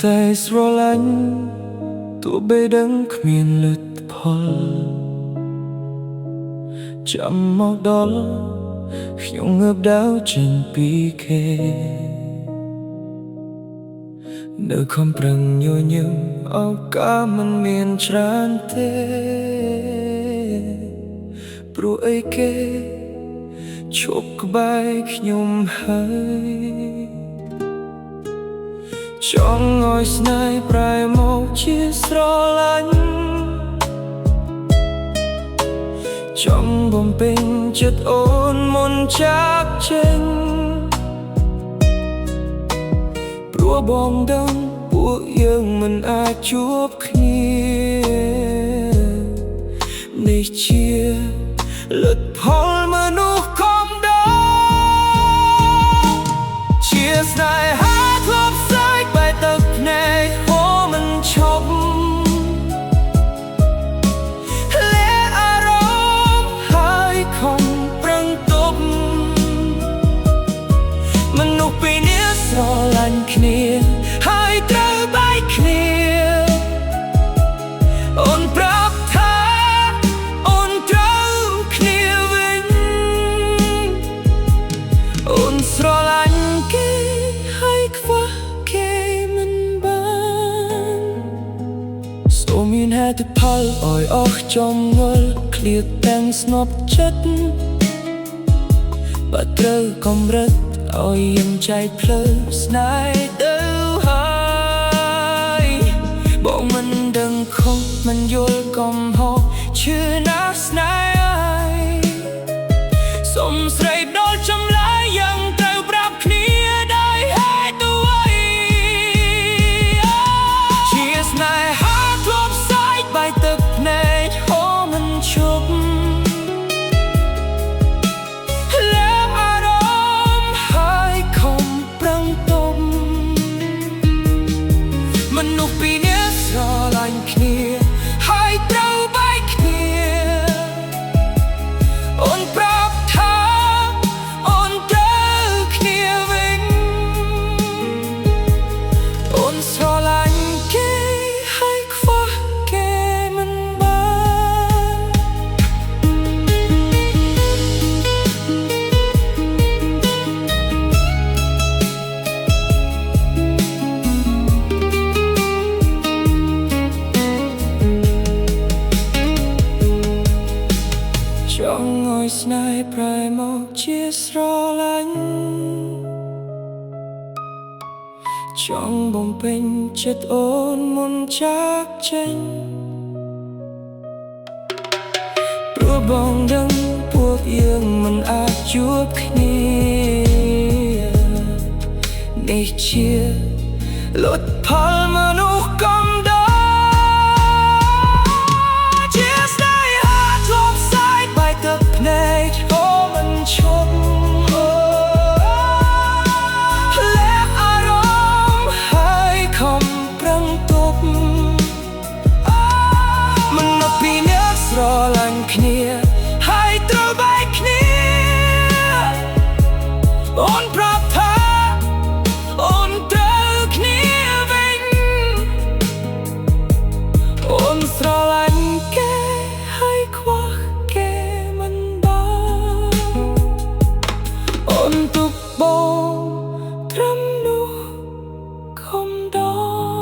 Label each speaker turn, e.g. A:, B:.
A: តែស្រឡាញ់ទោះបីដឹងគ្មានលទ្ធផលចាំមកដល់ខ្ញុំងើបដៅចេញពីគេនៅខំប្រឹងញញឹមឱកាសមិនមានច្រើនទេព្រោះអីគេឈប់ក្បែរខ្ញុំហើយចង់ឲ្យស្នេហ៍ប្រែមកជាស្រឡាញ់ចង់បំពេញចិត្តអូនមុនចាកចេញព្រោះបងដឹងពួកយើងមិនអាចជួបគ្នានេះជាលទ្ធផលមនុស្សខំដោជាស្នេហាធ្លាប់ស្រែកបែកទឹកភ្នែកហូរមិនឈប់លែអារម្មណ៍ហើយខំប្រឹងទប់មនុស្សពីរនាក់ស្រឡាញ់គ្នាហើយត្រូវបែកគ្នាអូនប្រាប់ថាអូនត្រូវគ្នាវិញអូនស្រឡាញ់គេហើយខ្វះគេមិនបានសូមមានហេតុផលឲ្យអស់ចំងល់ឃ្លាតទាំងស្នប់ចិត្តបើត្រូវកម្រិតឲ្យយើងចែកផ្លូវស្នេហ៍ទៅហើយបងមិនដឹងខុសមិនយល់កំហុសឈឺណាស់ស្នេហ៍សុំស្រីដល់ចម្លើយយ៉ាងត្រូវប្រាប់គ្នាដោយហេតុអ្វីជាស្នេហាធ្លាប់សាយបែកទឹកភ្នែកហូរមិនឈប់មនុស្សពីរនាក់ស្រឡាញ់គ្នាហើយត្រូវបែកគ្នាអូនប្រាប់ថាអូនត្រូវគ្នាវិញអូនស្រឡាញ់គេហើយខ្វះគេមិនបានចង់ឲ្យស្នេហ៍ប្រែមកជាស្រឡាញ់ចង់បំពេញចិត្តអូនមុនចាកចេញព្រោះបងដឹងពួកយើងមិនអាចជួបគ្នានេះជាលទ្ធផលមនុស្សកំដរភ្នែកហូរមិនឈប់លែអារម្មណ៍ហើយខំប្រឹងទប់មនុស្សពីរនាក់ស្រឡាញ់គ្នាហើយត្រូវបែកគ្នាអូនប្រាប់ថាអូនត្រូវគ្នាវិញអូនស្រឡាញ់គេហើយខ្វះអូនទុកបងត្រឹមនោះខំដោ